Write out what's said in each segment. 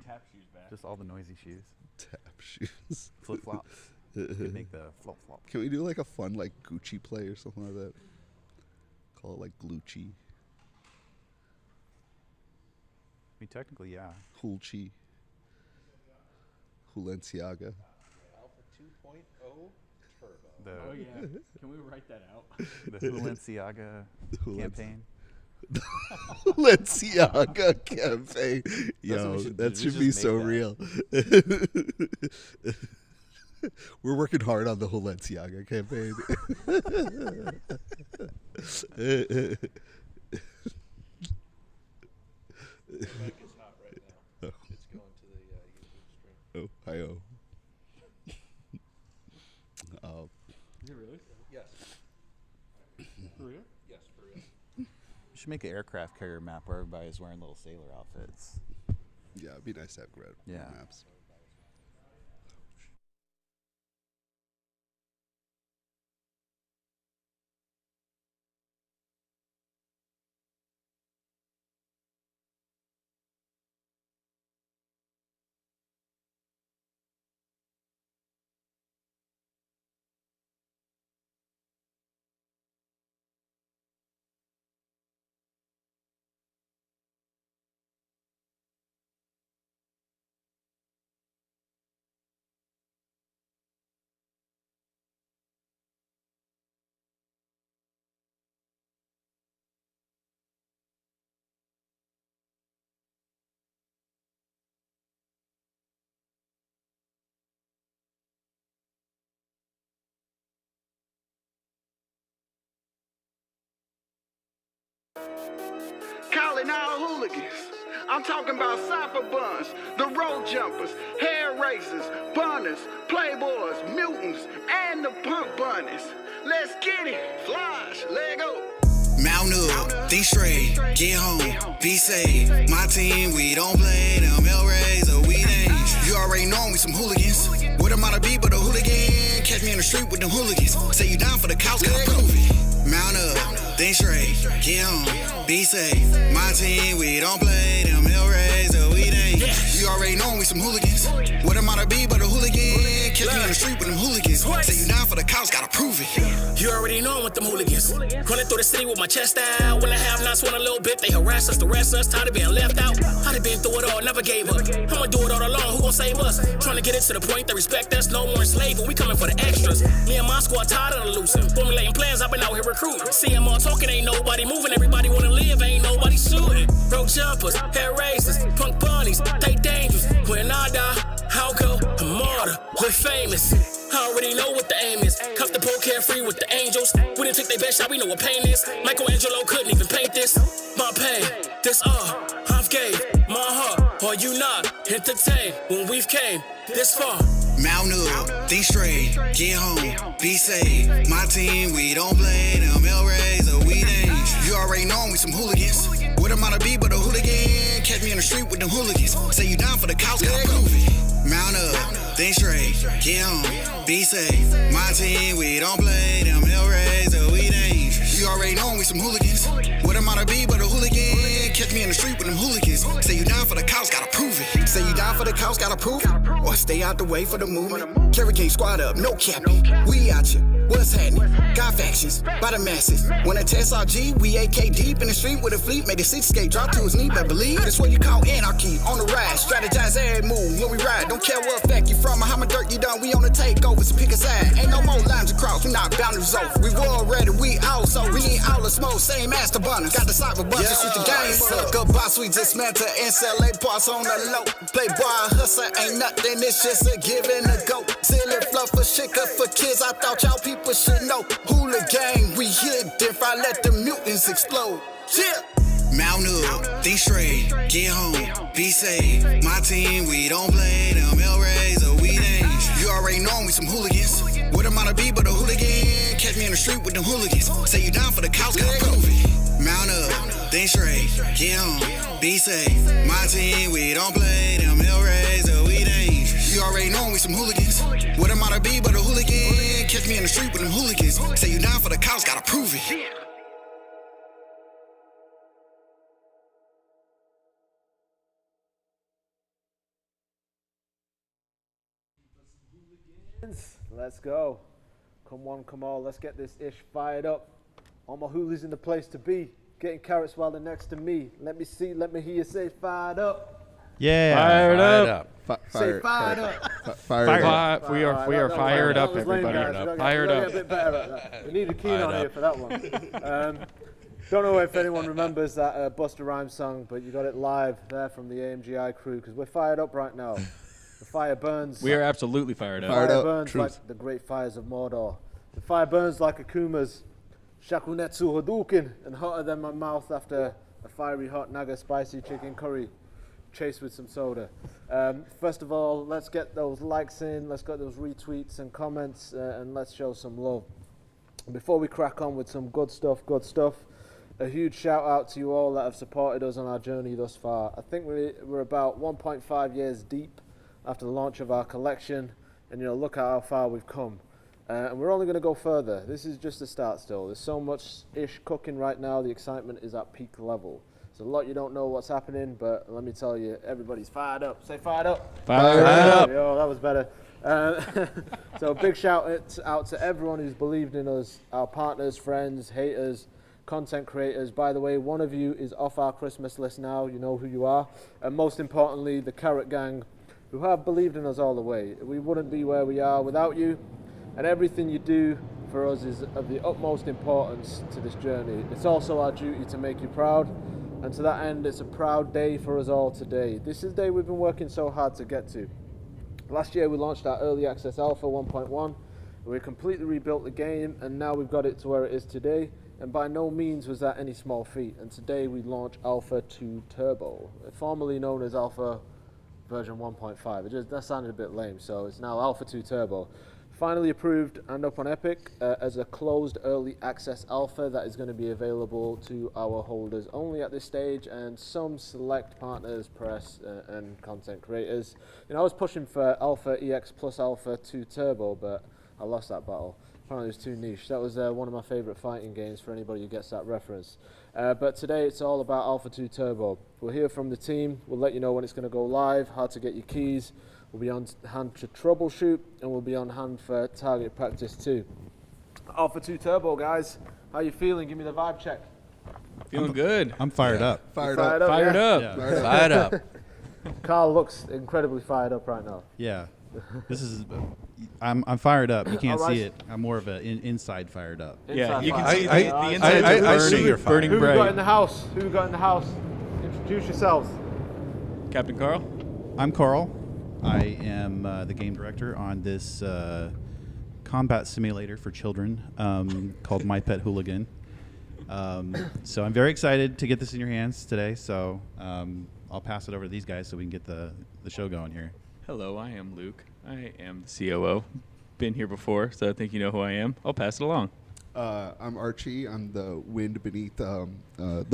tap shoes back. Just all the noisy shoes. Tap shoes. Flip flops. Could make the flop flop. Can we do like a fun like Gucci play or something like that? Call it like Glucci. I mean, technically, yeah. Hulchi. Hulenciaga. Alpha 2.0 Turbo. The Oh yeah. Can we write that out? the Hulenciaga campaign. Hulenciaga campaign. Yo, we should that do. We should should be just so make real. We're working hard on the Hulenciaga campaign. Mike is not right now. It's going to the YouTube stream. Oh, hi-oh. Is it really? Yes. For real? Yes, for real. You should make an aircraft carrier map where everybody's wearing little sailor outfits. Yeah, it'd be nice to have red Yeah. maps. Calling all hooligans. I'm talking about cypher buns, the road jumpers, hair raisers, bunners, playboys, mutants, and the punk bunnies. Let's get it. Flush, Lego. Mount up, think straight, get home, be safe. My team, we don't play them Hellrays or we ain't. You already know we some hooligans. What am I to be but a hooligan? Catch me in the street with them hooligans. Say you down for the couch, gotta prove it. Mount up, think straight, get home, be safe. My team, we don't play them Hellrays or we ain't. You already know we some hooligans. What am I to be but a hooligan? Catch me in the street with them hooligans. Say you down for the couch, gotta prove it. You already know I'm with them hooligans. Running through the city with my chest out. When I have not swung a little bit, they harass us, arrest us. Tired of being left out. I done been through it all, never gave up. I'ma do it all alone, who gon' save us? Trying to get it to the point they respect us. No more enslaved, we coming for the extras. Me and my squad tired of the losing. Formulating plans, I've been out here recruiting. See them all talking, ain't nobody moving. Everybody wanna live, ain't nobody shooting. Road jumpers, hair raisers, punk bunnies, they dangerous. When I die, I'll go a martyr, we're famous. I already know what the aim is. Comfortable, carefree with the angels. We didn't take their best shot, we know what pain is. Michelangelo couldn't even paint this. My pain, this all I've gave my heart. Are you not entertained when we've came this far? Mount up, think straight, get home, be safe. My team, we don't play them Hellrays or we ain't. You already know we some hooligans. What am I to be but a hooligan? Catch me in the street with them hooligans. Say you down for the couch, gotta prove it. Mount up, think straight, get home, be safe. My team, we don't play them Hellrays or we ain't. You already know we some hooligans. What am I to be but a hooligan? Catch me in the street with them hooligans. Say you down for the couch, gotta prove it. Say you down for the couch, gotta prove it. Or stay out the way for the movement. Kerry King squad up, no capping. We out here, what's happening? Got factions, by the masses. When I test RG, we AK deep in the street with a fleet. Made the cityscape drop to his knee, but believe that's what you call anarchy. On the ride, strategize every move when we ride. Don't care what fact you from or how much dirt you done. We on the takeover, so pick a side. Ain't no more lines across, we knock boundaries over. We war ready, we also. We need all the smoke, same master bunners. Got the cyber bunch, switch the game up. Sucker boss, we dismantle and sell a parts on the low. Playboy hustler ain't nothing, it's just a give and a go. Silly fluffer, shaker for kids, I thought y'all people should know. Hooligan, we hit if I let the mutants explode. Yeah. Mount up, think straight, get home, be safe. My team, we don't play them Hellrays or we ain't. You already know we some hooligans. What am I to be but a hooligan? Catch me in the street with them hooligans. Say you down for the couch, gotta prove it. Mount up, think straight, get home, be safe. My team, we don't play them Hellrays or we ain't. You already know we some hooligans. What am I to be but a hooligan? Catch me in the street with them hooligans. Say you down for the couch, gotta prove it. Let's go. Come on, come on. Let's get this ish fired up. All my hoolies in the place to be. Getting carrots while they're next to me. Let me see, let me hear you say fired up. Yeah. Fired up. Say fired up. Fired up. We are fired up, everybody. Fired A up. bit better at that. We need a keen on here for that one. Don't know if anyone remembers that Busta Rhymes song, but you got it live there from the AMGI crew because we're fired up right now. The fire burns. We are absolutely fired up. Fired Fire up. burns Truth. like the great fires of Mordor. The fire burns like Akuma's Shakunetsu Hadouken and hotter than my mouth after a fiery hot Naga spicy chicken curry chased with some soda. First of all, let's get those likes in, let's get those retweets and comments, and let's show some love. Before we crack on with some good stuff, a huge shout out to you all that have supported us on our journey thus far. I think we're about 1.5 years deep after the launch of our collection, and look at how far we've come. And we're only going to go further. This is just the start still. There's so much ish cooking right now, the excitement is at peak level. There's a lot you don't know what's happening, but let me tell you, everybody's fired up. Say fired up. Fired up. Yo, that was better. So big shout out to everyone who's believed in us, our partners, friends, haters, content creators. By the way, one of you is off our Christmas list now. You know who you are. And most importantly, the Carrot Gang, who have believed in us all the way. We wouldn't be where we are without you, and everything you do for us is of the utmost importance to this journey. It's also our duty to make you proud, and to that end, it's a proud day for us all today. This is the day we've been working so hard to get to. Last year we launched our Early Access Alpha 1.1, we completely rebuilt the game, and now we've got it to where it is today, and by no means was that any small feat, and today we launch Alpha 2 Turbo, formerly known as Alpha version 1.5. That sounded a bit lame, so it's now Alpha 2 Turbo. Finally approved and up on Epic as a closed early access alpha that is going to be available to our holders only at this stage and some select partners, press and content creators. I was pushing for Alpha EX plus Alpha 2 Turbo, but I lost that battle. Apparently it was too niche. That was one of my favorite fighting games for anybody who gets that reference. But today it's all about Alpha 2 Turbo. We'll hear from the team. We'll let you know when it's going to go live, how to get your keys. We'll be on hand to troubleshoot, and we'll be on hand for target practice too. Alpha 2 Turbo, guys. How you feeling? Give me the vibe check. Feeling good. I'm fired up. Fired up. Fired yeah? up. Yeah. Fired up. Carl looks incredibly fired up right now. Yeah. This is. I'm fired up. You can't All right. see it. I'm more of an inside fired up. Yeah, you can Inside see fire. the inside I see burning, your fire. burning Who we got bright. in the house? Who we got in the house? Introduce yourselves. Captain Carl? I'm Carl. I am the game director on this combat simulator for children called My Pet Hooligan. So I'm very excited to get this in your hands today. So I'll pass it over to these guys so we can get the show going here. Hello, I am Luke. I am the COO. Been here before, so I think you know who I am. I'll pass it along. I'm Archie. I'm the wind beneath the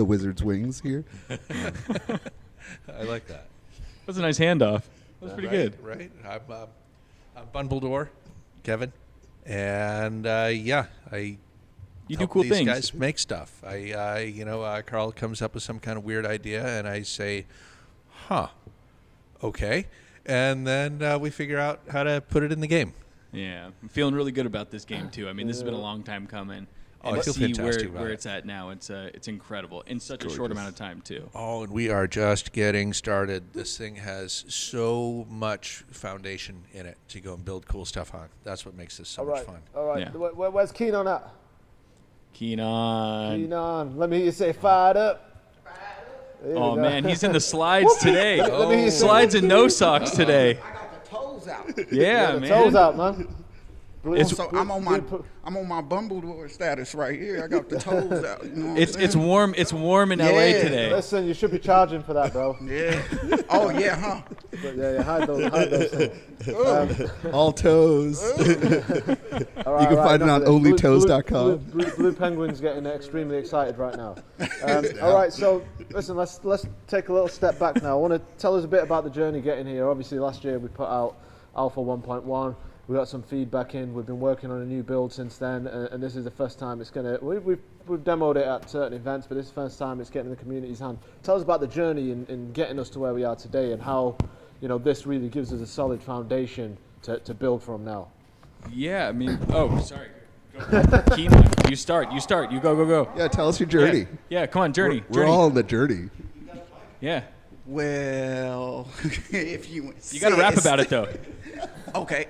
wizard's wings here. I like that. That's a nice handoff. That was pretty good. Right. I'm Bundledore, Kevin, and I You do help cool these things. guys make stuff. Carl comes up with some kind of weird idea, and I say, "Huh, okay," and then we figure out how to put it in the game. Yeah, I'm feeling really good about this game too. I mean, this has been a long time coming. Oh, And I feel to see fantastic about where it. it's at now, it's incredible in such a short amount of time too. Oh, and we are just getting started. This thing has so much foundation in it to go and build cool stuff on. That's what makes this so much fun. All right. Yeah. Where's Keenan at? Keenan. Keenan. Let me hear you say fired up. There Oh you go. man, he's in the slides today. Let me hear you say- Slides and no socks today. I got the toes out. Yeah, The man. toes out, man. So I'm on my Bumbledore status right here. I got the toes out. You know what It's I'm it's saying? warm. It's warm in LA Yeah. today. Listen, you should be charging for that, bro. Yeah. Oh yeah, huh? But yeah, hide those things. All toes. All right, You can all right, find it enough on of this. onlytoes.com. Blue Penguin's getting extremely excited right now. All right, so listen, let's take a little step back now. I want to tell us a bit about the journey getting here. Obviously, last year we put out Alpha 1.1. We got some feedback in. We've been working on a new build since then, and this is the first time it's gonna. We've demoed it at certain events, but this is the first time it's getting in the community's hand. Tell us about the journey in getting us to where we are today, and how this really gives us a solid foundation to build from now. Yeah, I mean, sorry. Keenan, you start. You go. Yeah, tell us your journey. Yeah, come on, journey. We're all on the journey. Yeah. Well, if you insist. You got to rap about it, though. Okay.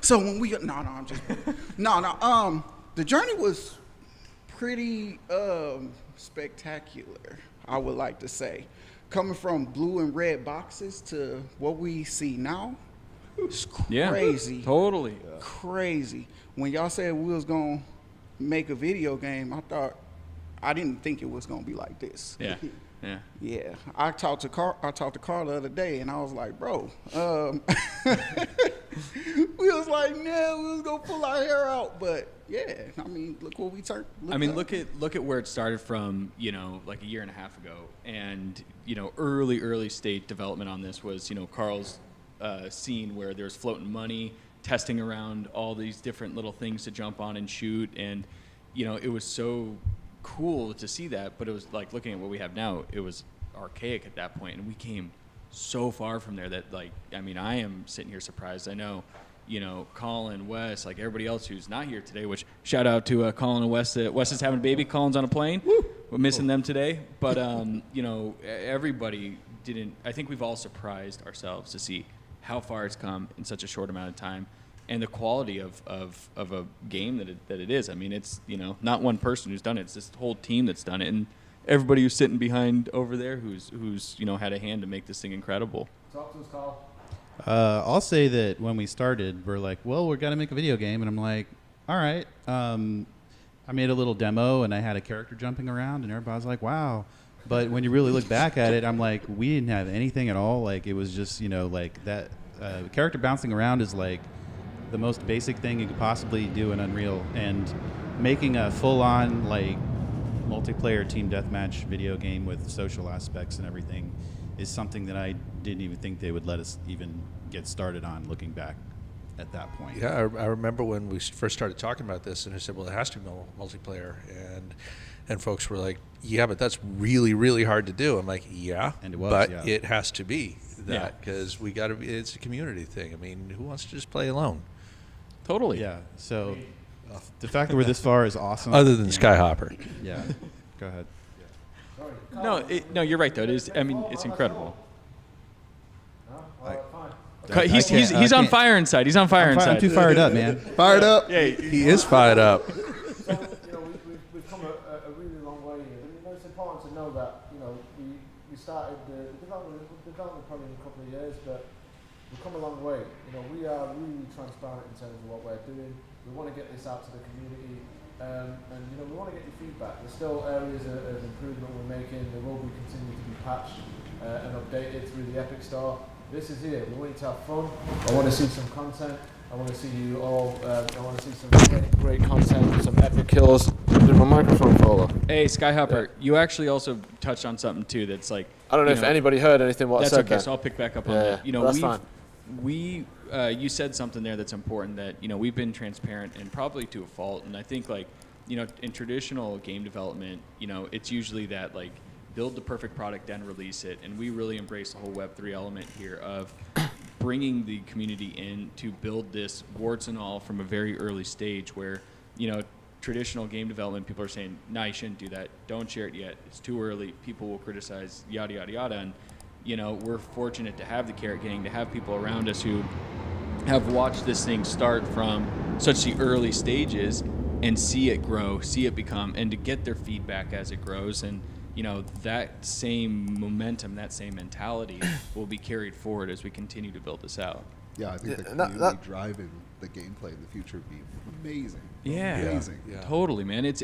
So when we I'm just the journey was pretty spectacular, I would like to say. Coming from blue and red boxes to what we see now, it's crazy. Yeah, totally. Crazy. When y'all said we was gonna make a video game, I didn't think it was gonna be like this. Yeah. Yeah, I talked to Carl the other day, and I was like, bro, we was like, nah, we was gonna pull our hair out, but yeah, I mean, look what we turned. Look at where it started from, like a year and a half ago, and early stage development on this was, Carl's scene where there's floating money, testing around all these different little things to jump on and shoot, and it was so cool to see that, but it was like looking at what we have now, it was archaic at that point, and we came so far from there that I am sitting here surprised. I know Colin, Wes, like everybody else who's not here today, which shout out to Colin and Wes. Wes is having a baby, Colin's on a plane. Woo! We're missing them today, but everybody didn't. I think we've all surprised ourselves to see how far it's come in such a short amount of time, and the quality of a game that it is. I mean, it's not one person who's done it; it's this whole team that's done it, and everybody who's sitting behind over there who's had a hand to make this thing incredible. Talk to us, Carl. I'll say that when we started, we're like, well, we're gonna make a video game, and I'm like, all right. I made a little demo, and I had a character jumping around, and everybody's like, wow. But when you really look back at it, I'm like, we didn't have anything at all. Like, it was just, like that character bouncing around is like the most basic thing you could possibly do in Unreal. And making a full-on, like, multiplayer team deathmatch video game with social aspects and everything is something that I didn't even think they would let us even get started on looking back at that point. Yeah, I remember when we first started talking about this, and I said, well, it has to be multiplayer. And folks were like, yeah, but that's really, really hard to do. I'm like, yeah, and it was, but yeah. it has to be that because we got to be. It's a community thing. I mean, who wants to just play alone? Totally. Yeah. So the fact that we're this far is awesome. Other than Skyhopper. Yeah. Go ahead. No, you're right though. It is. I mean, it's incredible. He's on fire inside. He's on fire inside. I'm too fired up, man. Fired up. Yeah, he is fired up. We've come a really long way here. It's important to know that we started the development probably in a couple of years, but we've come a long way. We are really transparent in terms of what we're doing. We want to get this out to the community, and we want to get your feedback. There's still areas of improvement we're making. They will be continuing to be patched and updated through the Epic Store. This is here. We want you to have fun. I want to see some content. I want to see you all. I want to see some great content, some epic kills. Did my microphone fall off? Hey, Skyhopper, you actually also touched on something too that's like. I don't know if anybody heard anything what I said. That's okay. Then. So I'll pick back up on that. That's fine. You said something there that's important that we've been transparent and probably to a fault, and I think in traditional game development, it's usually that build the perfect product and release it, and we really embrace the whole Web3 element here of bringing the community in to build this warts and all from a very early stage where traditional game development people are saying, nah, you shouldn't do that, don't share it yet, it's too early, people will criticize, yada yada yada. And we're fortunate to have the Carrot Gang, to have people around us who have watched this thing start from such the early stages and see it grow, see it become, and to get their feedback as it grows. And that same momentum, that same mentality will be carried forward as we continue to build this out. Yeah, I think the community driving the gameplay in the future would be amazing. Yeah, amazing. Yeah. Totally, man. It's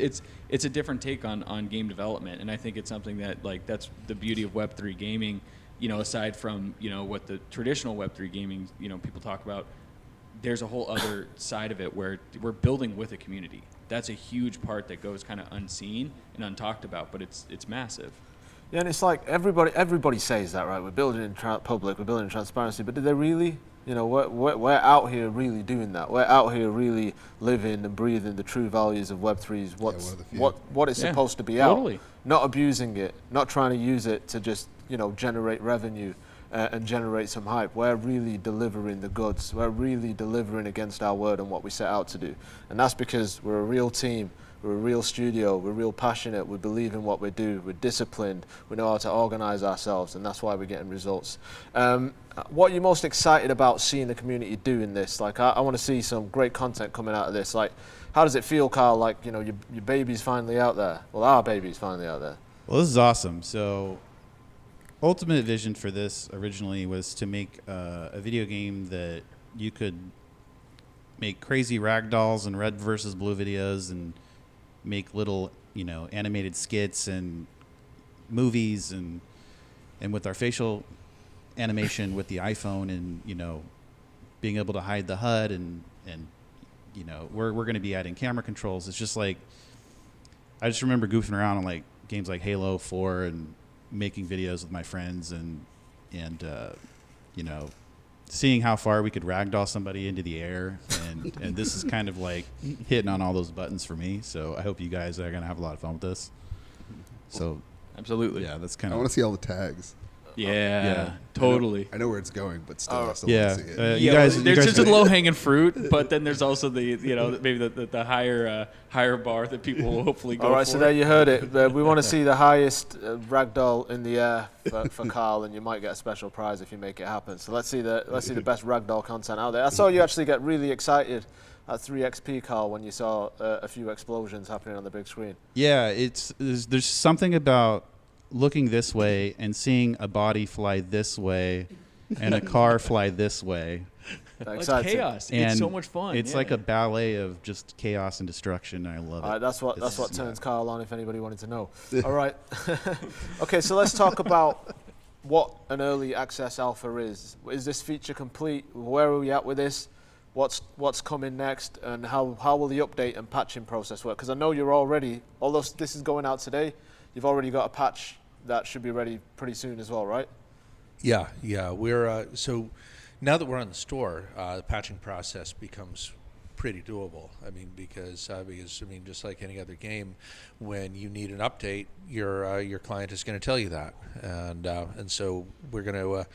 a different take on game development, and I think it's something that that's the beauty of Web3 gaming. Aside from what the traditional Web3 gaming people talk about, there's a whole other side of it where we're building with a community. That's a huge part that goes kind of unseen and untalked about, but it's massive. Yeah, and it's like everybody says that, right? We're building in public, we're building in transparency, but do they really? We're out here really doing that. We're out here really living and breathing the true values of Web3's what it's supposed to be totally. Out. Not abusing it, not trying to use it to just generate revenue. and generate some hype. We're really delivering the goods. We're really delivering against our word and what we set out to do. And that's because we're a real team. We're a real studio, we're real passionate, we believe in what we do, we're disciplined, we know how to organise ourselves, and that's why we're getting results. What are you most excited about seeing the community doing this? Like, I want to see some great content coming out of this. Like, how does it feel, Carl, like, you know, your baby's finally out there? Well, our baby's finally out there. Well, this is awesome. So, ultimate vision for this originally was to make a video game that you could make crazy ragdolls and red versus blue videos and make little, you know, animated skits and movies and with our facial animation with the iPhone and, you know, being able to hide the HUD and you know, we're going to be adding camera controls. It's just like, I just remember goofing around on like games like Halo 4 and making videos with my friends and you know, seeing how far we could ragdoll somebody into the air, and this is kind of like hitting on all those buttons for me. So I hope you guys are gonna have a lot of fun with this. So absolutely, yeah, that's kind I of. want to see all the tags. Yeah, totally. I know where it's going, but still, I still yeah, want to see it. you guys. There's you guys just a low hanging fruit, but then there's also the, you know, maybe the higher bar that people will hopefully go. All right, for. so there you heard it. We want to see the highest ragdoll in the air for Carl, and you might get a special prize if you make it happen. So let's see the best ragdoll content out there. I saw you actually get really excited at 3XP, Carl, when you saw a few explosions happening on the big screen. Yeah, there's something about looking this way and seeing a body fly this way and a car fly this way. It's chaos. And it's so much fun. It's like a ballet of just chaos and destruction. I love it. That's what turns Carl on, if anybody wanted to know. All right. Okay, so let's talk about what an early access alpha is. Is this feature complete? Where are we at with this? What's coming next? And how will the update and patching process work? Because I know you're already, although this is going out today, you've already got a patch that should be ready pretty soon as well, right? Yeah. We're so now that we're on the store, the patching process becomes pretty doable. I mean, because just like any other game, when you need an update, your client is going to tell you that, and so we're going to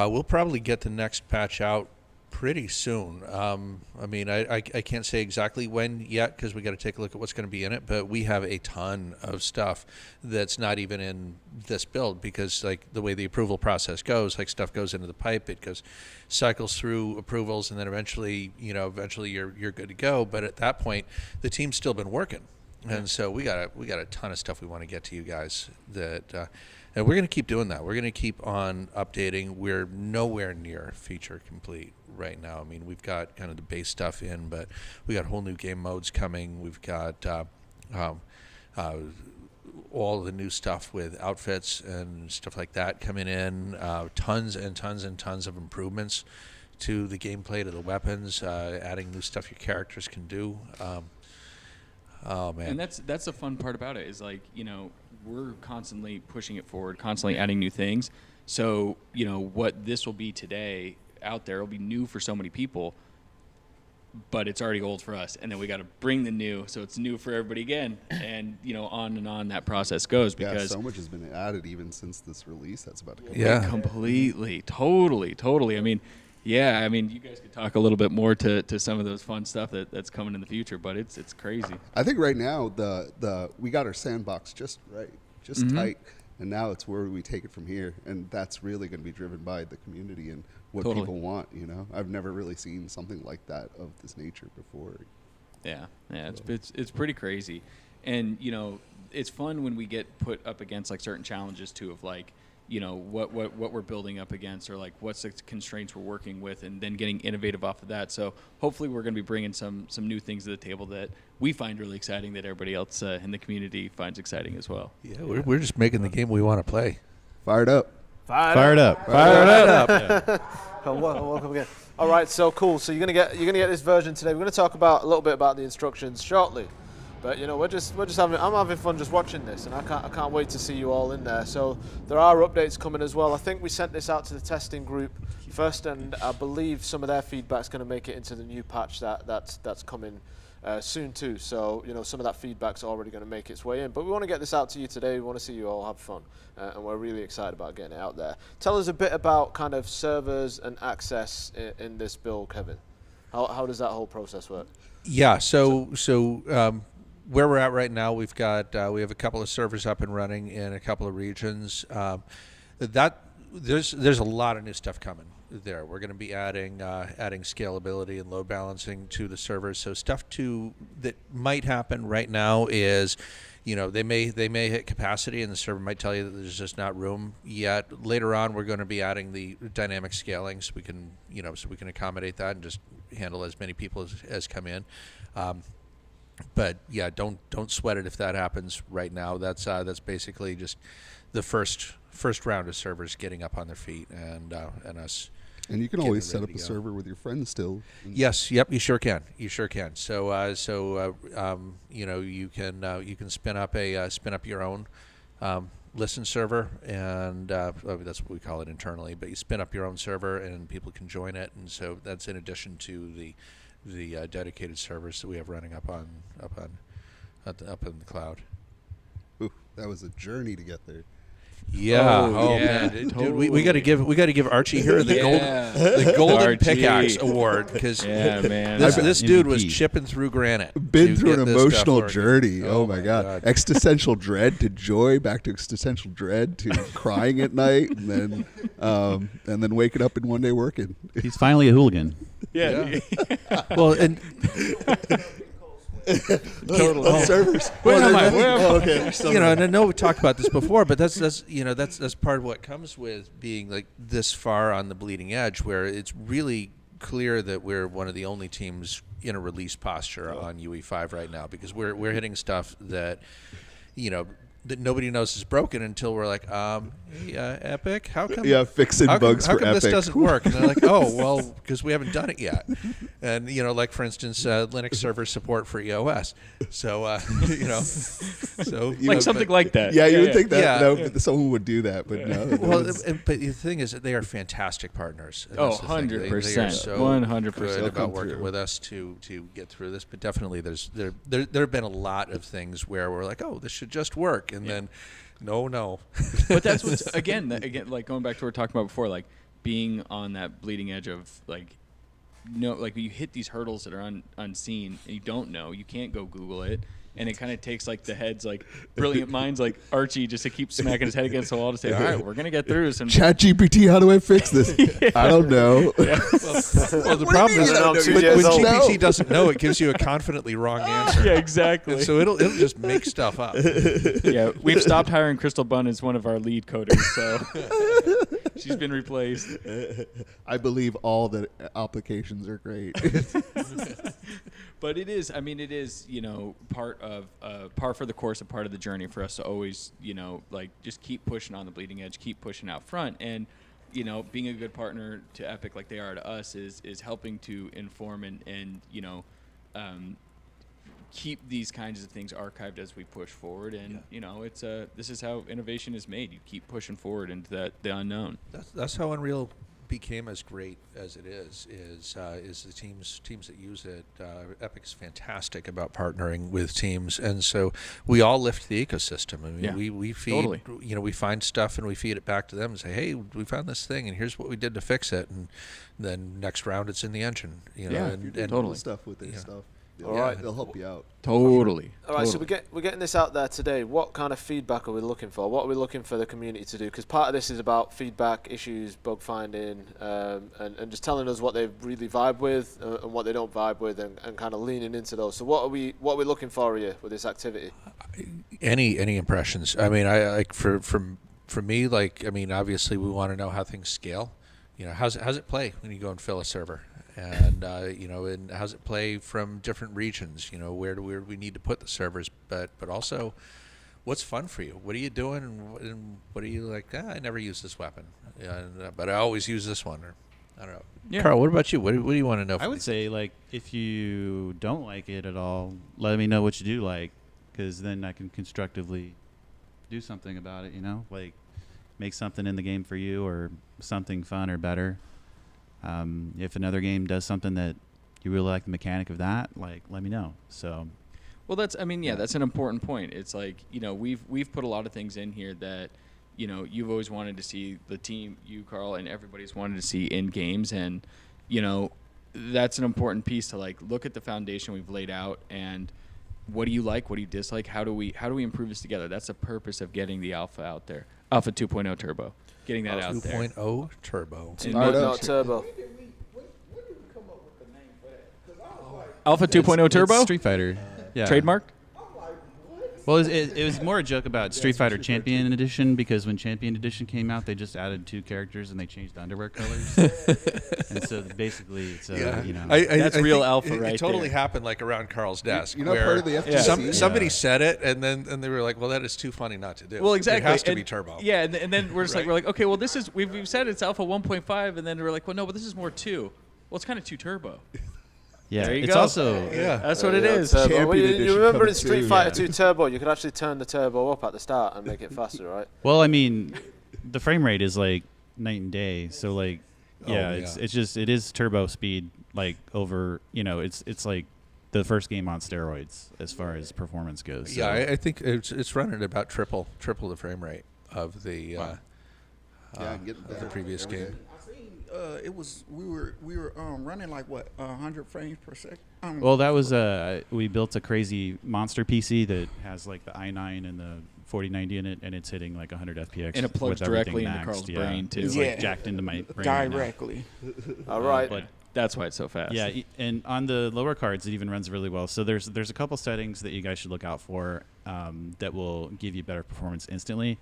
we'll probably get the next patch out pretty soon. I mean, I can't say exactly when yet because we got to take a look at what's going to be in it, but we have a ton of stuff that's not even in this build because like the way the approval process goes, like stuff goes into the pipe, it goes cycles through approvals, and then eventually you're good to go. But at that point, the team's still been working, and so we got a ton of stuff we want to get to you guys that. And we're going to keep doing that. We're going to keep on updating. We're nowhere near feature complete right now. I mean, we've got kind of the base stuff in, but we got whole new game modes coming. We've got all the new stuff with outfits and stuff like that coming in. Tons and tons and tons of improvements to the gameplay, to the weapons, adding new stuff your characters can do. Oh man! And that's the fun part about it is like, you know, we're constantly pushing it forward, constantly adding new things. So, you know, what this will be today out there will be new for so many people, but it's already old for us. And then we got to bring the new, so it's new for everybody again. And, you know, on and on that process goes because so much has been added even since this release that's about to come out. Yeah, completely, totally. I mean, yeah, I mean, you guys could talk a little bit more to some of those fun stuff that's coming in the future, but it's crazy. I think right now we got our sandbox just right, just tight, and now it's where we take it from here, and that's really going to be driven by the community and what people want. You know, I've never really seen something like that of this nature before. Yeah, it's pretty crazy, and you know, it's fun when we get put up against like certain challenges too, of like, you know, what we're building up against, or like what's the constraints we're working with, and then getting innovative off of that. So hopefully we're going to be bringing some new things to the table that we find really exciting, that everybody else in the community finds exciting as well. Yeah, we're just making the game we want to play. Fired up. Yeah. Welcome again. All right, so cool. So you're gonna get this version today. We're gonna talk about a little bit about the instructions shortly. But you know, I'm having fun just watching this, and I can't wait to see you all in there. So there are updates coming as well. I think we sent this out to the testing group first, and I believe some of their feedback's going to make it into the new patch that's coming soon too. So some of that feedback's already going to make its way in. But we want to get this out to you today. We want to see you all have fun, and we're really excited about getting it out there. Tell us a bit about kind of servers and access in this build, Kevin. How does that whole process work? Yeah. So where we're at right now, we have a couple of servers up and running in a couple of regions. There's a lot of new stuff coming there. We're going to be adding scalability and load balancing to the servers. So stuff that might happen right now is, they may hit capacity and the server might tell you that there's just not room yet. Later on, we're going to be adding the dynamic scaling so we can accommodate that and just handle as many people as come in. But yeah, don't sweat it if that happens right now. That's basically just the first round of servers getting up on their feet and us. And you can always set up a server with your friends still. Yes, yep, you sure can. So you can spin up your own listen server, and that's what we call it internally. But you spin up your own server, and people can join it, and so that's in addition to the dedicated servers that we have running up in the cloud. Ooh, that was a journey to get there. Yeah. Man, dude, totally. we got to give Archie here the golden pickaxe award because this dude was chipping through granite. Been through an emotional journey. Oh my god. Existential dread to joy, back to existential dread to crying at night, and then waking up and one day working. He's finally a hooligan. Yeah. Well, and. Totally. Servers. Okay. And I know we talked about this before, but that's part of what comes with being like this far on the bleeding edge, where it's really clear that we're one of the only teams in a release posture on UE5 right now, because we're hitting stuff that that nobody knows is broken until we're like, Epic, how come? Yeah, fixing bugs how for come Epic. This doesn't work? And they're like, oh, well, because we haven't done it yet. And like for instance, Linux server support for EOS. So something like that. Yeah, you would think that someone would do that, but no. Well, but the thing is that they are fantastic partners. 100%, 100% about working with us to get through this. But definitely, there have been a lot of things where we're like, oh, this should just work. And then, no. But that's what's again, like going back to what we were talking about before, like being on that bleeding edge of like you hit these hurdles that are unseen and you don't know, you can't go Google it. And it kind of takes like the heads, like brilliant minds like Archie, just to keep smacking his head against the wall to say, all right, we're going to get through some. ChatGPT, how do I fix this? I don't know. Yeah. Well, the problem is when GPT doesn't know, it gives you a confidently wrong answer. Yeah, exactly. And so it'll just make stuff up. Yeah, we've stopped hiring Crystal Bunn as one of our lead coders, so she's been replaced. I believe all the applications are great. But it is, part of par for the course, a part of the journey for us to always, just keep pushing on the bleeding edge, keep pushing out front. And, being a good partner to Epic like they are to us is helping to inform and keep these kinds of things archived as we push forward. And, this is how innovation is made. You keep pushing forward into the unknown. That's how Unreal became as great as it is the teams that use it. Epic's fantastic about partnering with teams, and so we all lift the ecosystem. I mean, we feed, totally. We find stuff and we feed it back to them and say, hey, we found this thing and here's what we did to fix it, and then next round it's in the engine. And totally stuff with their stuff. All right, they'll help you out. Totally. All right, so we're getting this out there today. What kind of feedback are we looking for? What are we looking for the community to do? Because part of this is about feedback, issues, bug finding, and just telling us what they really vibe with and what they don't vibe with, and kind of leaning into those. So what are we looking for here with this activity? Any impressions? I mean, I like for me, obviously we want to know how things scale. How's it play when you go and fill a server? And and how's it play from different regions? Where do we need to put the servers? But also, what's fun for you? What are you doing? And what are you like? I never use this weapon, but I always use this one. Or I don't know. Yeah. Carl, what about you? What do you want to know? I would say, if you don't like it at all, let me know what you do like, because then I can constructively do something about it. Make something in the game for you, or something fun or better. If another game does something that you really like the mechanic of that, like, let me know. So, well, that's an important point. It's like, we've put a lot of things in here that, you've always wanted to see, the team, you, Carl, and everybody's wanted to see in games. And, that's an important piece to, like, look at the foundation we've laid out and what do you like, what do you dislike, how do we improve this together. That's the purpose of getting the Alpha out there. Alpha 2.0 Turbo. Getting that out there. 2.0 Turbo. Not Turbo. Alpha 2.0 Turbo? It's Street Fighter. Yeah. Trademarked? Well, it was more a joke about Street Fighter Champion Edition, because when Champion Edition came out, they just added 2 characters and they changed the underwear colors. And so basically, it's that's real alpha right It totally there. happened like around Carl's desk. You know, where part of the FTC. somebody said it, and they were like, "Well, that is too funny not to do." Well, exactly. It has to be turbo. Yeah, and then we're just Right. we're like, okay, well, this is we've said it's Alpha 1.5, and then we're like, well, no, but this is more 2. Well, it's kind of 2 Turbo. Yeah, There you it's go. also That's what it is. Turbo. Champion Well, you Edition remember coming in Street soon. Fighter 2 Turbo, you could actually turn the turbo up at the start and make it faster, right? well, I mean, the frame rate is like night and day. So like, yeah, yeah. it is turbo speed, like over, it's like the first game on steroids as far as performance goes. So. Yeah, I think it's running at about triple the frame rate of the getting of the better previous every game. day. I seen it was we were running like what 100 frames per second. Well, that was we built a crazy monster PC that has like the i9 and the 4090 in it, and it's hitting like 100 FPX. And it plugs with everything directly into maxed. Carl's brain, too. It's Yeah. like jacked into my brain right now. directly. All right. But That's why it's so fast. yeah, and on the lower cards, it even runs really well. So there's a couple settings that you guys should look out for that will give you better performance instantly.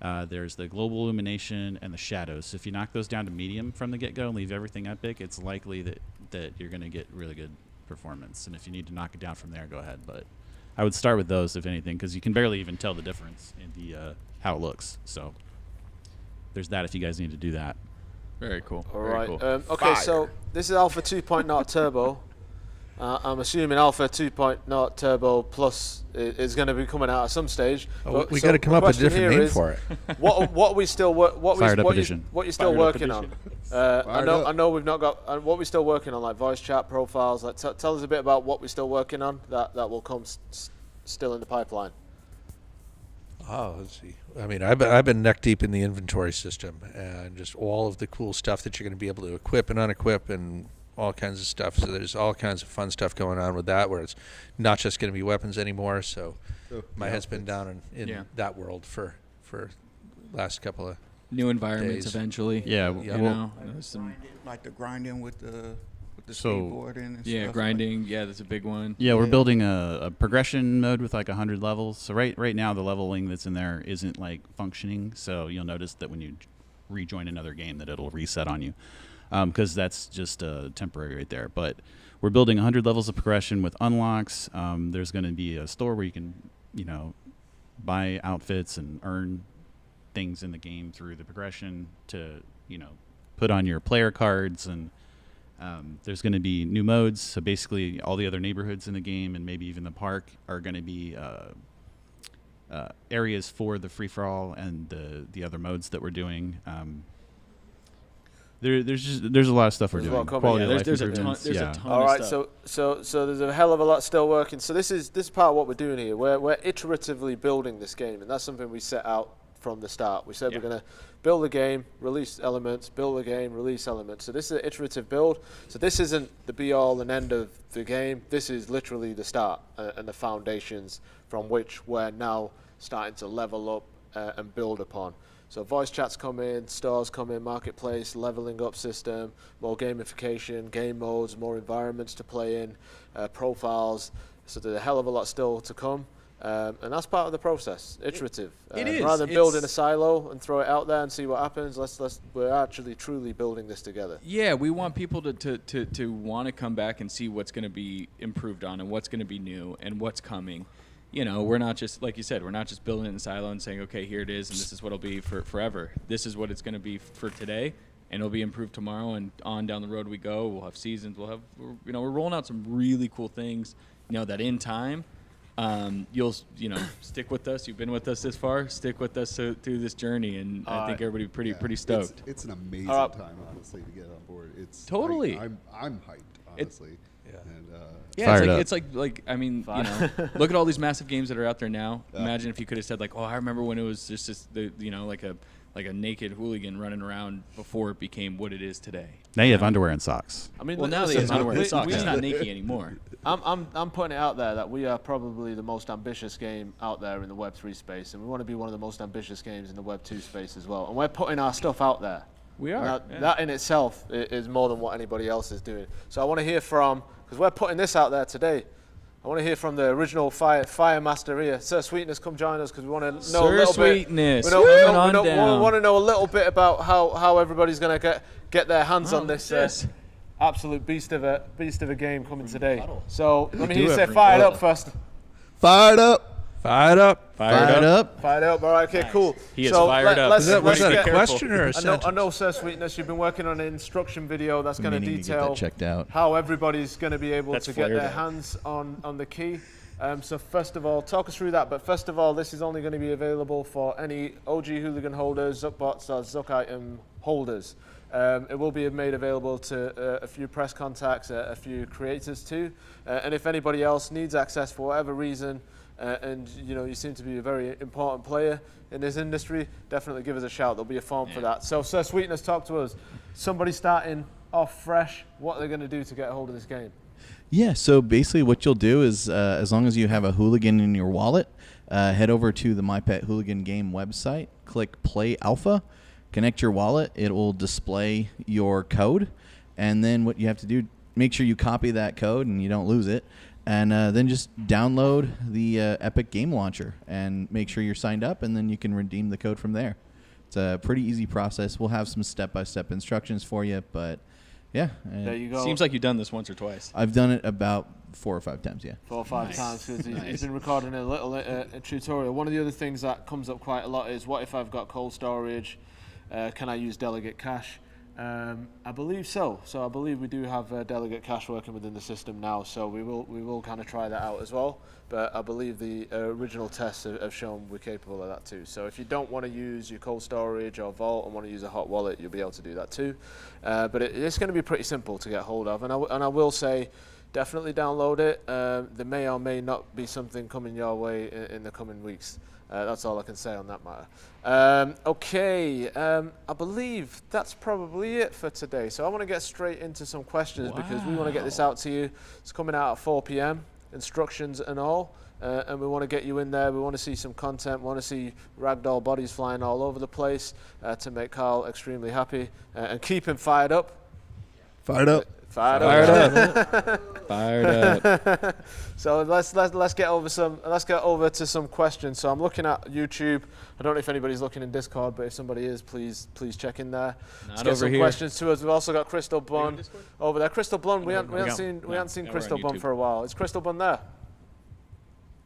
There's the global illumination and the shadows. So if you knock those down to medium from the get-go and leave everything epic, it's likely that you're going to get really good performance. And if you need to knock it down from there, go ahead. But I would start with those, if anything, because you can barely even tell the difference in the how it looks. So there's that if you guys need to do that. Very cool. All Very right. cool. Okay, so this is Alpha 2.0 Turbo. I'm assuming Alpha 2.0 Turbo Plus is going to be coming out at some stage. Oh, we So got to come the up with a question different here name is, for it. What we still Fired up edition. what you're still Fired up working on? edition. I know we've not got what we're still working on, like voice chat profiles. Like tell us a bit about what we're still working on that will come still in the pipeline. Oh, let's see. I mean, I've been neck deep in the inventory system and just all of the cool stuff that you're going to be able to equip and unequip and all kinds of stuff. So there's all kinds of fun stuff going on with that, where it's not just going to be weapons anymore. So my head's been down in that world for last couple of New environments days. eventually. Yeah, You well, know, there's some Like the grinding with the So- skateboarding and yeah, stuff. grinding. Yeah, that's a big one. Yeah, we're Yeah. building a progression mode with like 100 levels. So right now the leveling that's in there isn't like functioning. So you'll notice that when you rejoin another game that it'll reset on you, because that's just temporary right there. But we're building 100 levels of progression with unlocks. There's going to be a store where you can, buy outfits and earn things in the game through the progression to, put on your player cards. And there's going to be new modes. So basically all the other neighborhoods in the game and maybe even the park are going to be areas for the free-for-all and the other modes that we're doing. There's a lot of stuff we're There's a lot doing. coming. Quality Yeah, of life there's a ton. improvements. There's yeah. a ton. All of right, stuff. so there's a hell of a lot still working. So this is part of what we're doing here. We're iteratively building this game, and that's something we set out from the start. We said we're going to build the game, release elements, build the game, release elements. So this is an iterative build. So this isn't the be-all and end of the game. This is literally the start and the foundations from which we're now starting to level up and build upon. So voice chats come in, stores come in, marketplace, leveling up system, more gamification, game modes, more environments to play in, profiles. So there's a hell of a lot still to come. And that's part of the process, iterative. It is. Rather than building a silo and throw it out there and see what happens, we're actually truly building this together. Yeah, we want people to want to come back and see what's going to be improved on and what's going to be new and what's coming. We're not just, like you said, we're not just building it in silo and saying, okay, here it is, and this is what it'll be for forever. This is what it's going to be for today, and it'll be improved tomorrow, and on down the road we go. We'll have seasons. We're rolling out some really cool things, that in time, you'll, stick with us. You've been with us this far. Stick with us through this journey, and I think everybody pretty stoked. It's an amazing time, honestly, to get on board. It's Totally. I'm hyped, honestly. Yeah. And, Yeah, it's like I mean, you know, look at all these massive games that are out there now. Imagine if you could have said like, oh, I remember when it was just this, you know, like a naked hooligan running around before it became what it is today. Now you have underwear and socks. I mean, well, now they have underwear and socks. It's not naked anymore. I'm putting it out there that we are probably the most ambitious game out there in the Web3 space, and we want to be one of the most ambitious games in the Web2 space as well. And we're putting our stuff out there. We are. That in itself is more than what anybody else is doing. So I want to hear from, because we're putting this out there today, I want to hear from the original Fire Master here. Sir Sweetness, come join us because we want to know a little Sweetness. bit. We want to know a little bit about how everybody's going to get their hands on this absolute beast of a game coming today. So let me hear you say fired up first. Fired up. Fired up. Fired up. Fired up. All right, okay, cool. He is fired up. Was that a question or a sentence? I know, Sir Sweetness, you've been working on an instruction video that's going to detail checked out. how everybody's going to be able to get their out. hands on the key. So first of all, talk us through that. But first of all, this is only going to be available for any OG Hooligan holders, Zuckbots, or Zuck item holders. It will be made available to a few press contacts, a few creators too. And if anybody else needs access for whatever reason, and you know you seem to be a very important player in this industry, definitely give us a shout. There'll be a form for that. So Sir Sweetness, talk to us. Somebody starting off fresh, what are they going to do to get a hold of this game? Yeah, so basically what you'll do is as long as you have a Hooligan in your wallet, head over to the My Pet Hooligan game website, click Play Alpha, connect your wallet, it will display your code, and then what you have to do, make sure you copy that code and you don't lose it. And then just download the Epic Game Launcher and make sure you're signed up, and then you can redeem the code from there. It's a pretty easy process. We'll have some step-by-step instructions for you, but yeah. There you go. Seems like you've done this once or twice. I've done it about 4 or 5 times, yeah. 4 or 5 times, because he's been recording a little a tutorial. One of the other things that comes up quite a lot is, what if I've got cold storage? Can I use delegate cache? I believe so. So I believe we do have delegate cache working within the system now. So we will kind of try that out as well. But I believe the original tests have shown we're capable of that too. So if you don't want to use your cold storage or vault and want to use a hot wallet, you'll be able to do that too. But it's going to be pretty simple to get hold of. And I will say, definitely download it. There may or may not be something coming your way in the coming weeks. That's all I can say on that matter. Okay, I believe that's probably it for today. So I want to get straight into some questions because we want to get this out to you. It's coming out at 4 p.m., instructions and all. And we want to get you in there. We want to see some content. We want to see ragdoll bodies flying all over the place to make Carl extremely happy and keep him fired up. Fired up. Fired up. Fired up. So let's get over to some questions. So I'm looking at YouTube. I don't know if anybody's looking in Discord, but if somebody is, please check in there. Let's get some questions to us. We've also got Crystal Bun over there. Crystal Bun, we haven't seen Crystal Bun for a while. Is Crystal Bun there?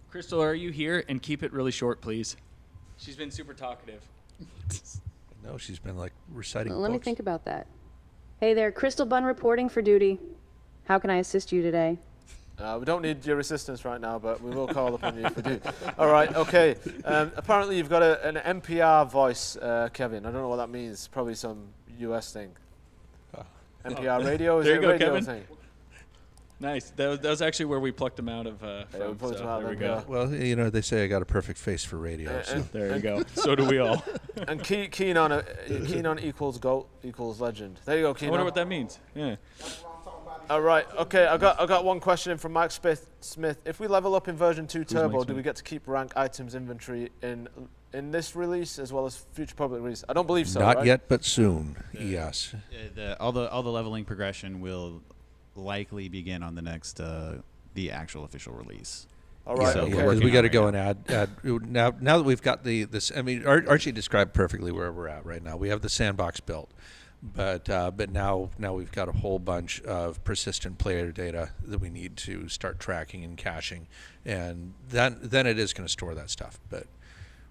Crystal, are you here? And keep it really short, please. She's been super talkative. No, she's been like reciting Let me books. think about that. Hey there, Crystal Bun reporting for duty. How can I assist you today? We don't need your assistance right now, but we will call upon you if we do. All right, okay. Apparently you've got an NPR voice, Kevin. I don't know what that means. Probably some US thing. NPR radio? Is there it you a go, radio Kevin. thing? Nice. That was actually where we plucked him out of. Yeah, we plucked him out there we of go. Well, you know, they say I got a perfect face for radio. So. There you go. So do we all. And Keenan equals GOAT equals legend. There you go, Keenan. I wonder what that means. Yeah. All right. Okay. I got one question in from Mike Smith. If we level up in version 2 Turbo, do we get to keep rank items inventory in this release as well as future public release? I don't believe so. Not right? yet, but soon. Yes. All the leveling progression will likely begin on the next the actual official release. All right. So okay. because we got to go and add now that we've got this. I mean, Archie described perfectly where we're at right now. We have the sandbox built, but now we've got a whole bunch of persistent player data that we need to start tracking and caching, and then it is going to store that stuff. But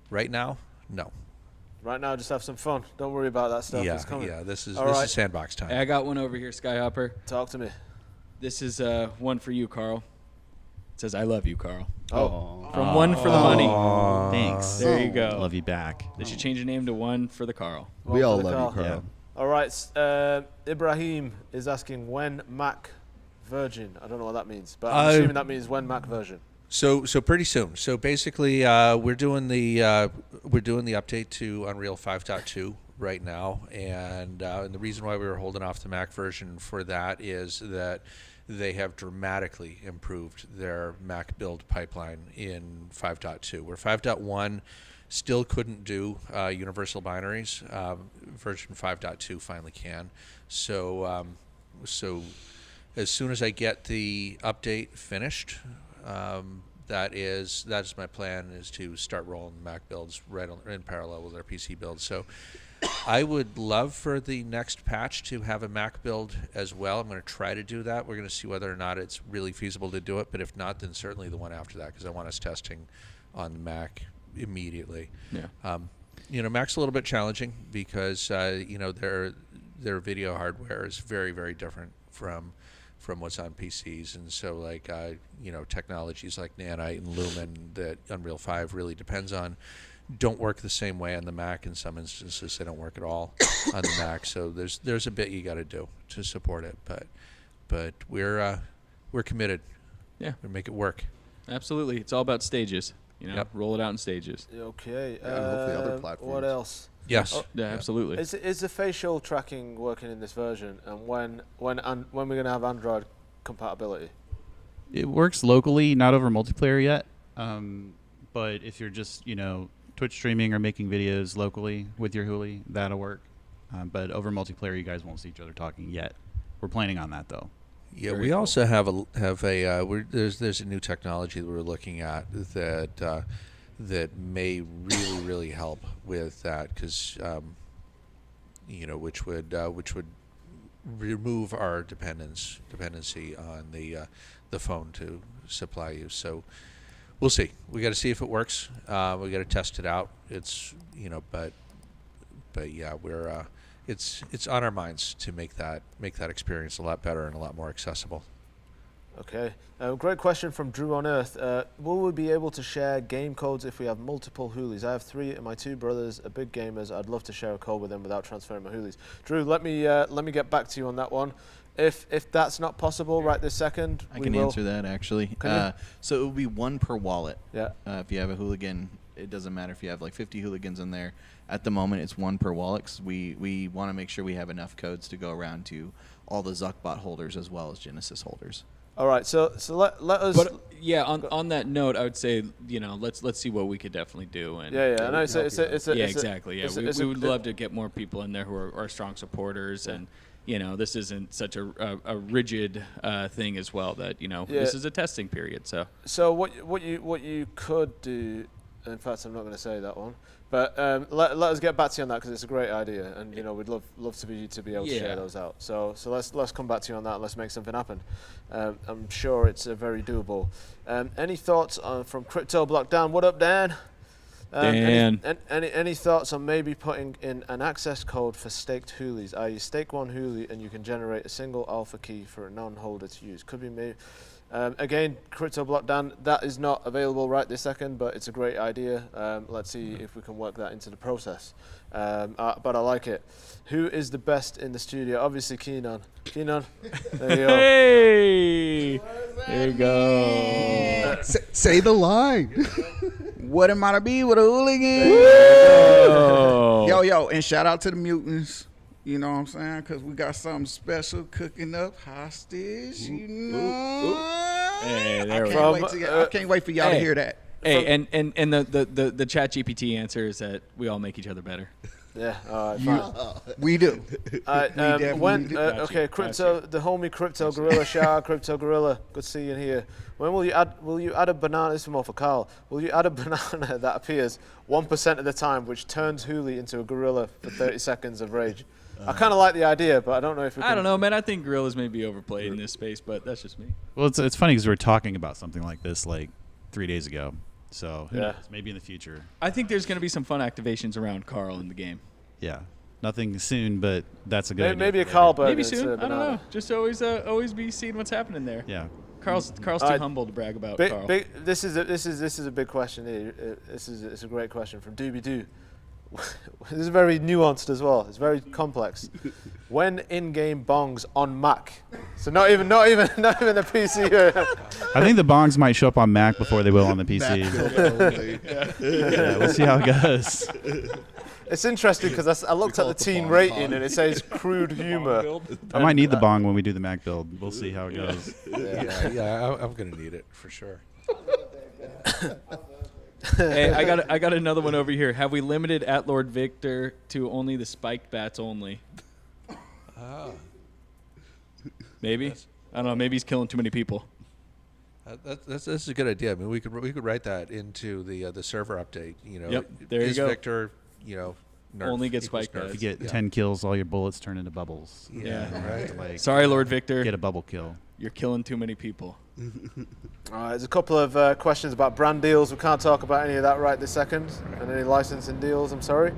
right now, no. Right now, just have some fun. Don't worry about that stuff. Yeah, It's coming. yeah. This is right. sandbox time. Hey, I got one over here, Skyhopper. Talk to me. This is one for you, Carl. It says, "I love you, Carl." Oh. From One for the Money. Thanks. There you go. Love you back. They should change the name to One for the Carl. We all for the love you, Carl. Carl. All right. Ibrahim is asking when Mac Virgin? I don't know what that means, but I'm assuming that means when Mac version. So pretty soon. So basically, we're doing the update to Unreal 5.2 right now, and the reason why we were holding off the Mac version for that is that they have dramatically improved their Mac build pipeline in 5.2, where 5.1 still couldn't do universal binaries. Version 5.2 finally can. So as soon as I get the update finished, that is my plan, is to start rolling Mac builds in parallel with our PC builds. So I would love for the next patch to have a Mac build as well. I'm going to try to do that. We're going to see whether or not it's really feasible to do it, but if not, then certainly the one after that, because I want us testing on the Mac immediately. Yeah. Mac's a little bit challenging because their video hardware is very, very different from what's on PCs, and so technologies like Nanite and Lumen that Unreal 5 really depends on don't work the same way on the Mac. In some instances, they don't work at all on the Mac. So there's a bit you got to do to support it, but we're committed. Yeah, we make it work. Absolutely, it's all about stages. Yep. Roll it out in stages. Okay. Yeah, and hopefully other platforms. What else? Yes. Oh, yeah, absolutely. Is the facial tracking working in this version, and when we're going to have Android compatibility? It works locally, not over multiplayer yet. But if you're just Twitch streaming or making videos locally with your Hooli, that'll work. But over multiplayer, you guys won't see each other talking yet. We're planning on that though. Yeah, we also have there's a new technology that we're looking at that may really help with that, because which would remove our dependency on the phone to supply you. So we'll see. We got to see if it works. We got to test it out. It's but yeah, we're it's on our minds to make that experience a lot better and a lot more accessible. Okay. Great question from Drew on Earth. Will we be able to share game codes if we have multiple Hoolies? I have 3 and my 2 brothers are big gamers. I'd love to share a code with them without transferring my Hoolies. Drew, let me get back to you on that one. If that's not possible right this second, I can answer that actually. So it will be 1 per wallet. Yeah. If you have a Hooligan, it doesn't matter if you have like 50 Hooligans in there. At the moment, it's 1 per wallet, 'cause we want to make sure we have enough codes to go around to all the Zuckbot holders as well as Genesis holders. All right, so let us. But yeah, on that note, I would say let's see what we could definitely do. And yeah. I know it's exactly. Yeah, we would love to get more people in there who are strong supporters, and this isn't such a rigid thing as well. That this is a testing period. So what you could do. In fact, I'm not going to say that one. But let us get back to you on that, because it's a great idea, and we'd love to be able to share those out. So let's come back to you on that. And let's make something happen. I'm sure it's very doable. Any thoughts from Crypto Block? Dan, what up, Dan? Dan. Any thoughts on maybe putting in an access code for staked Hoolies? You stake one Hoolie and you can generate a single alpha key for a non-holder to use. Could be maybe. Again, Crypto Block Dan, that is not available right this second, but it's a great idea. Let's see if we can work that into the process. But I like it. Who is the best in the studio? Obviously, Keenan. Keenan, there you go. Hey, there you go. Say the line. What am I to be with a hooligan? Yo, and shout out to the mutants. You know what I'm saying? Because we got something special cooking up. Hostage, Hey, I can't wait for y'all to hear that. Hey, and the chat GPT answer is that we all make each other better. Yeah, fine. We do. Okay, Crypto, the homie Crypto Gorilla, shout Crypto Gorilla, good to see you in here. When will you add a banana? This is more for Carl. Will you add a banana that appears 1% of the time, which turns Hooli into a gorilla for 30 seconds of rage? I kind of like the idea, but I don't know if we can. I don't know, man. I think gorillas may be overplayed in this space, but that's just me. Well, it's funny because we were talking about something like this like 3 days ago. So who knows? Maybe in the future. I think there's going to be some fun activations around Carl in the game. Yeah. Nothing soon, but that's a good idea. Maybe a Carl burger. Maybe soon. I don't know. Just always be seeing what's happening there. Yeah. Carl's too humble to brag about Carl. This is a big question here. It's a great question from Doobie Doo. This is very nuanced as well. It's very complex. When in-game bongs on Mac So not even the PC. I think the bongs might show up on Mac before they will on the PC. Yeah, we'll see how it goes. It's interesting because I looked at the teen rating and it says crude humor. I might need the bong when we do the Mac build. We'll see how it goes. Yeah, I'm gonna need it for sure. Hey, I got another one over here. Have we limited at Lord Victor to only the spiked bats only? Maybe. I don't know. Maybe he's killing too many people. That's a good idea. I mean, we could write that into the server update. Yep, there you go. Victor, nerf only get spiked nerf. bats. If you get 10 kills, all your bullets turn into bubbles. Yeah, right. Like, sorry, Lord Victor. Get a bubble kill. You're killing too many people. All right, there's a couple of questions about brand deals. We can't talk about any of that right this second, and any licensing deals. I'm sorry.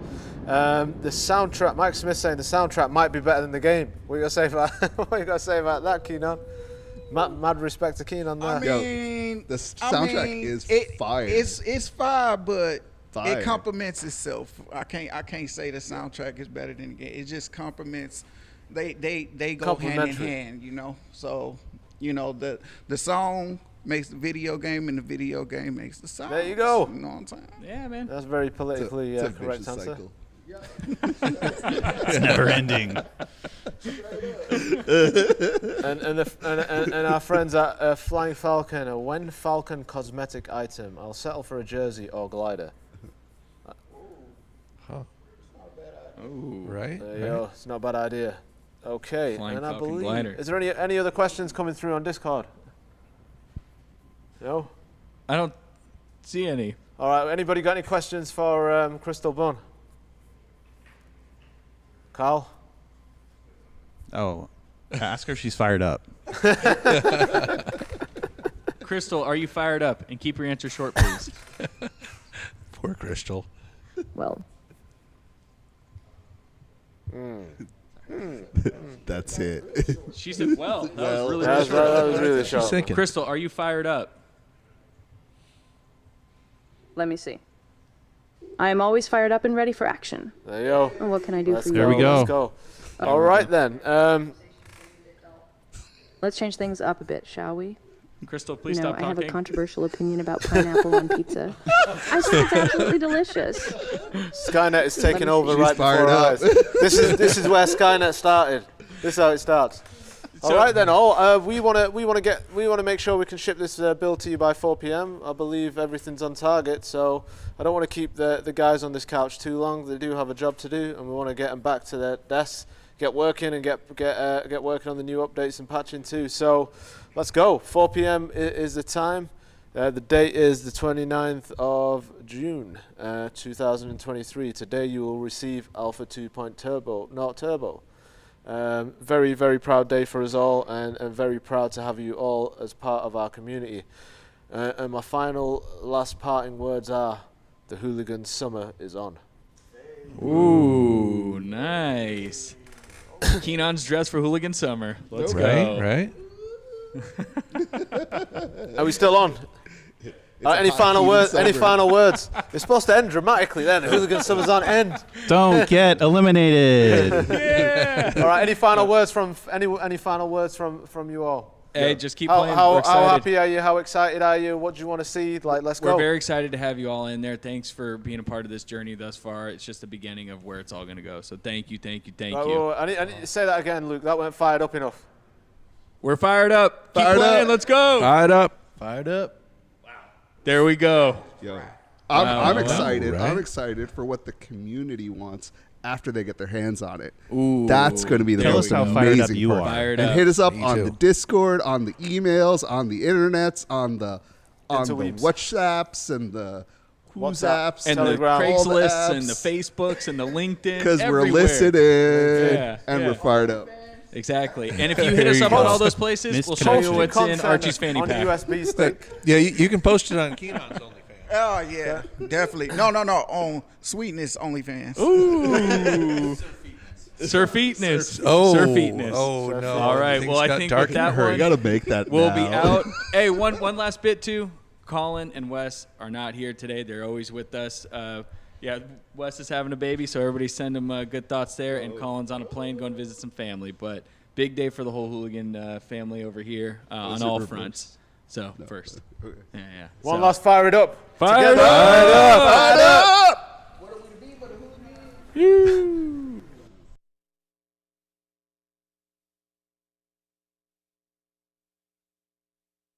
The soundtrack. Mike Smith saying the soundtrack might be better than the game. What you got to say about that, Keenan? Mad respect to Keenan there. I mean, the soundtrack is fire. It's fire, but Fire. it complements itself. I can't say the soundtrack is better than the game. It just complements. They go hand in hand, So, the song makes the video game, and the video game makes the song. There you go. You know what I'm saying? Yeah, man. That's a very politically It's a correct vicious answer. cycle. It's never ending. and our friends at Flying Falcon, a when Falcon cosmetic item. I'll settle for a jersey or glider. Right. There you go. It's not a bad idea. Okay, Flying and I Falcon believe. glider. Is there any other questions coming through on Discord? No. I don't see any. All right. Anybody got any questions for Crystal Bun? Carl. Oh, ask her if she's fired up. Crystal, are you fired up? And keep your answer short, please. Poor Crystal. Well, That's it. She said, well. That was really That was really short. Thinking. Crystal, are you fired up? let me see. I am always fired up and ready for action. There you go. And what can I do for you? There we go. Let's go. All right then. Let's change things up a bit, shall we? Crystal, please You know, stop I have talking. a controversial opinion about pineapple on pizza. I think it's absolutely delicious. Skynet is taking over She's right before fired our up. eyes. This is where Skynet started. This is how it starts. All right then. We want to make sure we can ship this build to you by 4 p.m. I believe everything's on target, so I don't want to keep the guys on this couch too long. They do have a job to do, and we want to get them back to their desks, get working, and get working on the new updates and patching too. So let's go. 4 p.m. is the time. The date is the 29th of June, 2023. Today you will receive Alpha 2.0 Turbo. Very, very proud day for us all, and very proud to have you all as part of our community. And my last parting words are, the Hooligan summer is on. Ooh, nice. Keenan's dressed for Hooligan summer. Let's go. Right. Are we still on? Any final words? Any final words? It's supposed to end dramatically then. Hooligan summer's on. End. Don't get eliminated. Yeah. All right. Any final words from any final words from you all? Hey, just keep playing. We're How excited. happy are you? How excited are you? What do you want to see? Let's go. We're very excited to have you all in there. Thanks for being a part of this journey thus far. It's just the beginning of where it's all going to go. So thank you. Right, you. well, I need to say that again, Luke. That weren't fired up enough. We're fired up. Keep Fired playing. up. Let's go. Fired up. Fired up. There we go. Yo, I'm excited. Right. I'm excited for what the community wants after they get their hands on it. Ooh. That's going to be the Tell most us how amazing fired up you part. are. Fired And up. hit us up Me on too. the Discord, on the emails, on the internets, on the Interweebs. WhatsApps and the Who's WhatsApp, apps And Telegram. the all the Craigslist and the apps. Facebooks and the LinkedIn. because we're everywhere. listening Yeah, and yeah. we're fired up. Exactly. And if you hit us up on all those places, we'll show you what's in Archie's fanny on pack. a USB stick. Yeah, you can post it on Keenan's OnlyFans. Oh yeah, definitely. No, on Sweetness OnlyFans. Ooh. Surfeatness. Oh, Surfeatness. oh no! All right, Things well, I got think dark with in a that hurry. one- You got to make that We'll now. be out. Hey, one last bit too. Colin and Wes are not here today. They're always with us. Yeah, Wes is having a baby, so everybody send him good thoughts there. And Colin's on a plane going to visit some family. But big day for the whole Hooligan family over here on all fronts. So first, Okay. yeah. One last fire it up. Fire it Together. up! Fire it up!